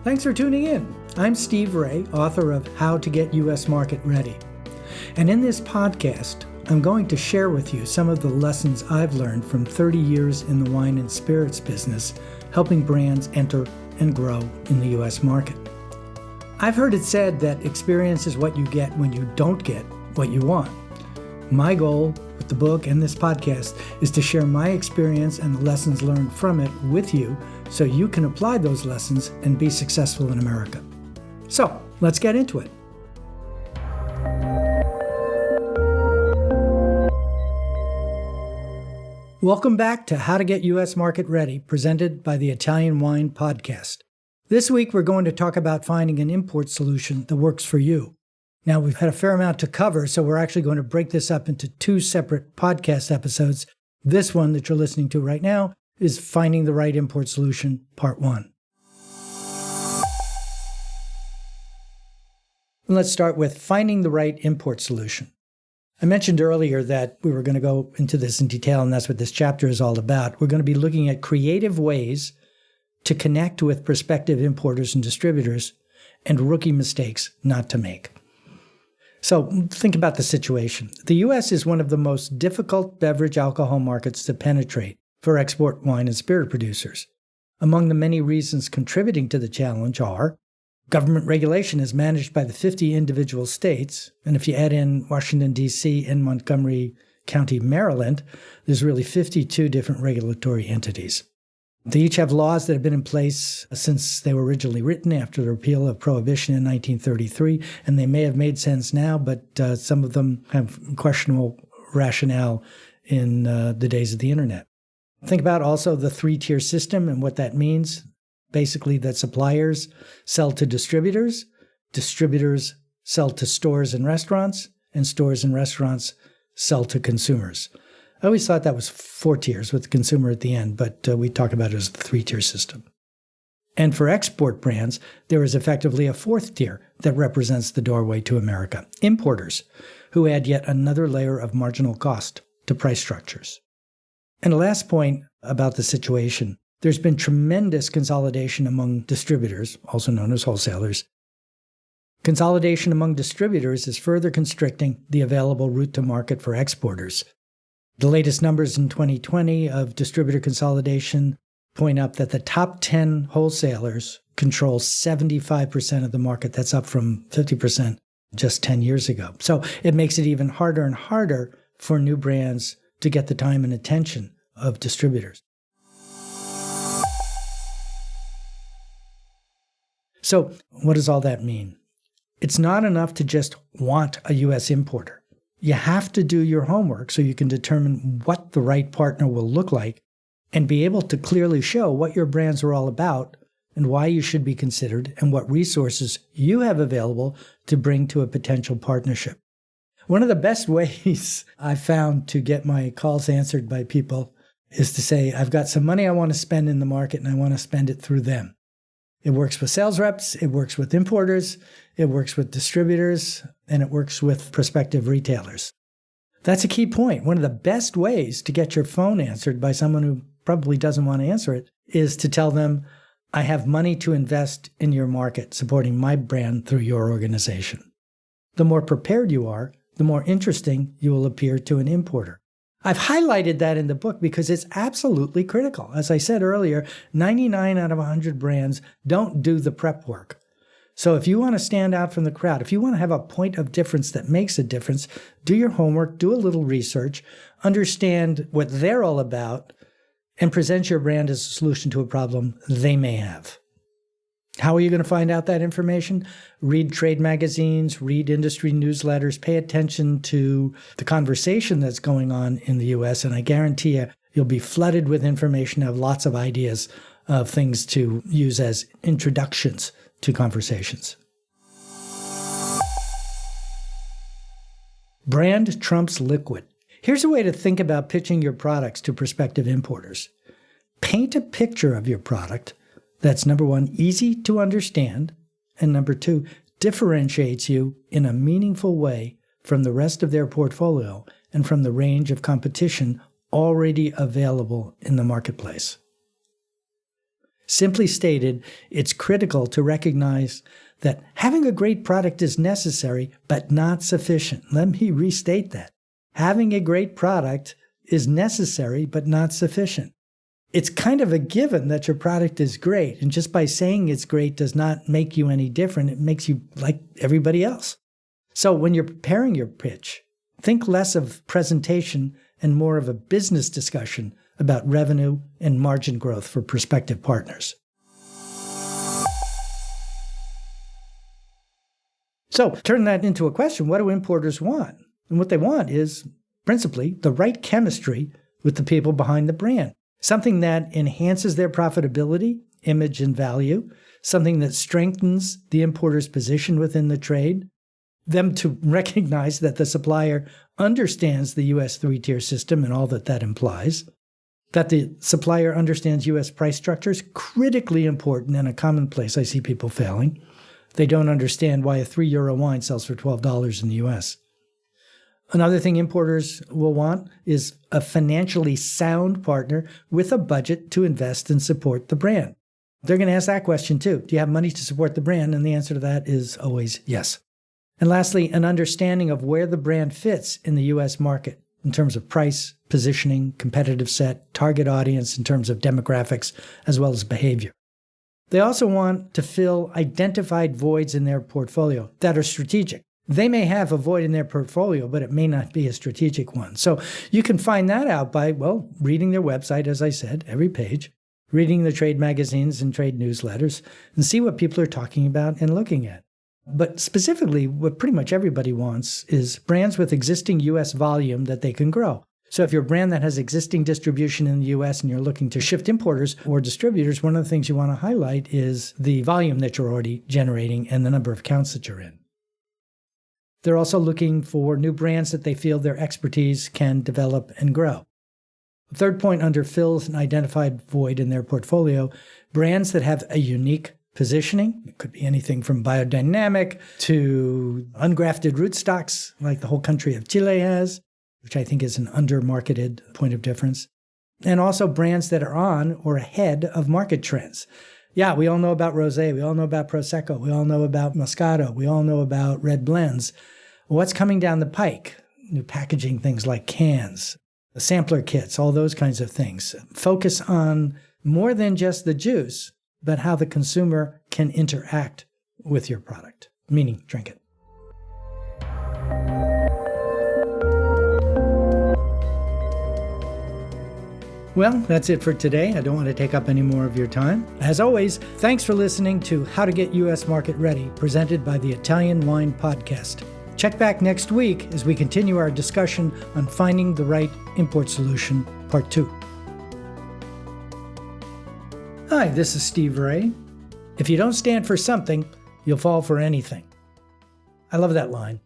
Thanks for tuning in. I'm Steve Raye, author of How to Get U.S. Market Ready. And in this podcast, I'm going to share with you some of the lessons I've learned from 30 years in the wine and spirits business, helping brands enter and grow in the U.S. market. I've heard it said that experience is what you get when you don't get what you want. My goal with the book and this podcast is to share my experience and the lessons learned from it with you so you can apply those lessons and be successful in America. So, let's get into it. Welcome back to How to Get U.S. Market Ready, presented by the Italian Wine Podcast. This week, we're going to talk about finding an import solution that works for you. Now, we've had a fair amount to cover, so we're actually going to break this up into two separate podcast episodes. This one that you're listening to right now is Finding the Right Import Solution, Part 1. Let's start with finding the right import solution. I mentioned earlier that we were going to go into this in detail, and that's what this chapter is all about. We're going to be looking at creative ways to connect with prospective importers and distributors and rookie mistakes not to make. So think about the situation. The U.S. is one of the most difficult beverage alcohol markets to penetrate for export wine and spirit producers. Among the many reasons contributing to the challenge are government regulation is managed by the 50 individual states, and if you add in Washington, D.C. and Montgomery County, Maryland, there's really 52 different regulatory entities. They each have laws that have been in place since they were originally written after the repeal of Prohibition in 1933, and they may have made sense now, but some of them have questionable rationale in the days of the internet. Think about also the three-tier system and what that means. Basically, that suppliers sell to distributors, distributors sell to stores and restaurants restaurants sell to consumers. I always thought that was 4 tiers with the consumer at the end, but we talk about it as the 3-tier system. And for export brands, there is effectively a 4th tier that represents the doorway to America, importers, who add yet another layer of marginal cost to price structures. And the last point about the situation, there's been tremendous consolidation among distributors, also known as wholesalers. Consolidation among distributors is further constricting the available route to market for exporters. The latest numbers in 2020 of distributor consolidation point up that the top 10 wholesalers control 75% of the market. That's up from 50% just 10 years ago. So it makes it even harder and harder for new brands to get the time and attention of distributors. So what does all that mean? It's not enough to just want a U.S. importer. You have to do your homework so you can determine what the right partner will look like and be able to clearly show what your brands are all about and why you should be considered and what resources you have available to bring to a potential partnership. One of the best ways I've found to get my calls answered by people is to say, I've got some money I want to spend in the market and I want to spend it through them. It works with sales reps, it works with importers, it works with distributors, and it works with prospective retailers. That's a key point. One of the best ways to get your phone answered by someone who probably doesn't want to answer it is to tell them, I have money to invest in your market, supporting my brand through your organization. The more prepared you are, the more interesting you will appear to an importer. I've highlighted that in the book because it's absolutely critical. As I said earlier, 99 out of 100 brands don't do the prep work. So if you want to stand out from the crowd, if you want to have a point of difference that makes a difference, do your homework, do a little research, understand what they're all about, and present your brand as a solution to a problem they may have. How are you going to find out that information? Read trade magazines, read industry newsletters, pay attention to the conversation that's going on in the U.S., and I guarantee you'll be flooded with information, have lots of ideas of things to use as introductions to conversations. Brand trumps liquid. Here's a way to think about pitching your products to prospective importers. Paint a picture of your product that's, number one, easy to understand, and number two, differentiates you in a meaningful way from the rest of their portfolio and from the range of competition already available in the marketplace. Simply stated, it's critical to recognize that having a great product is necessary, but not sufficient. Let me restate that. Having a great product is necessary, but not sufficient. It's kind of a given that your product is great, and just by saying it's great does not make you any different. It makes you like everybody else. So when you're preparing your pitch, think less of presentation and more of a business discussion about revenue and margin growth for prospective partners. So turn that into a question. What do importers want? And what they want is principally the right chemistry with the people behind the brand. Something that enhances their profitability, image, and value. Something that strengthens the importer's position within the trade. Them to recognize that the supplier understands the U.S. three-tier system and all that that implies. That the supplier understands U.S. price structures, critically important and a commonplace I see people failing. They don't understand why a €3 wine sells for $12 in the U.S. Another thing importers will want is a financially sound partner with a budget to invest and support the brand. They're going to ask that question too. Do you have money to support the brand? And the answer to that is always yes. And lastly, an understanding of where the brand fits in the U.S. market in terms of price, positioning, competitive set, target audience in terms of demographics, as well as behavior. They also want to fill identified voids in their portfolio that are strategic. They may have a void in their portfolio, but it may not be a strategic one. So you can find that out by, reading their website, as I said, every page, reading the trade magazines and trade newsletters, and see what people are talking about and looking at. But specifically, what pretty much everybody wants is brands with existing U.S. volume that they can grow. So if you're a brand that has existing distribution in the U.S. and you're looking to shift importers or distributors, one of the things you want to highlight is the volume that you're already generating and the number of accounts that you're in. They're also looking for new brands that they feel their expertise can develop and grow. The third point under fills an identified void in their portfolio, brands that have a unique positioning. It could be anything from biodynamic to ungrafted rootstocks, like the whole country of Chile has, which I think is an under-marketed point of difference. And also brands that are on or ahead of market trends. Yeah, we all know about Rosé, we all know about Prosecco, we all know about Moscato, we all know about red blends. What's coming down the pike? New packaging, things like cans, the sampler kits, all those kinds of things. Focus on more than just the juice, but how the consumer can interact with your product, meaning drink it. Well, that's it for today. I don't want to take up any more of your time. As always, thanks for listening to How to Get U.S. Market Ready, presented by the Italian Wine Podcast. Check back next week as we continue our discussion on finding the right import solution, Part 2. Hi, this is Steve Raye. If you don't stand for something, you'll fall for anything. I love that line.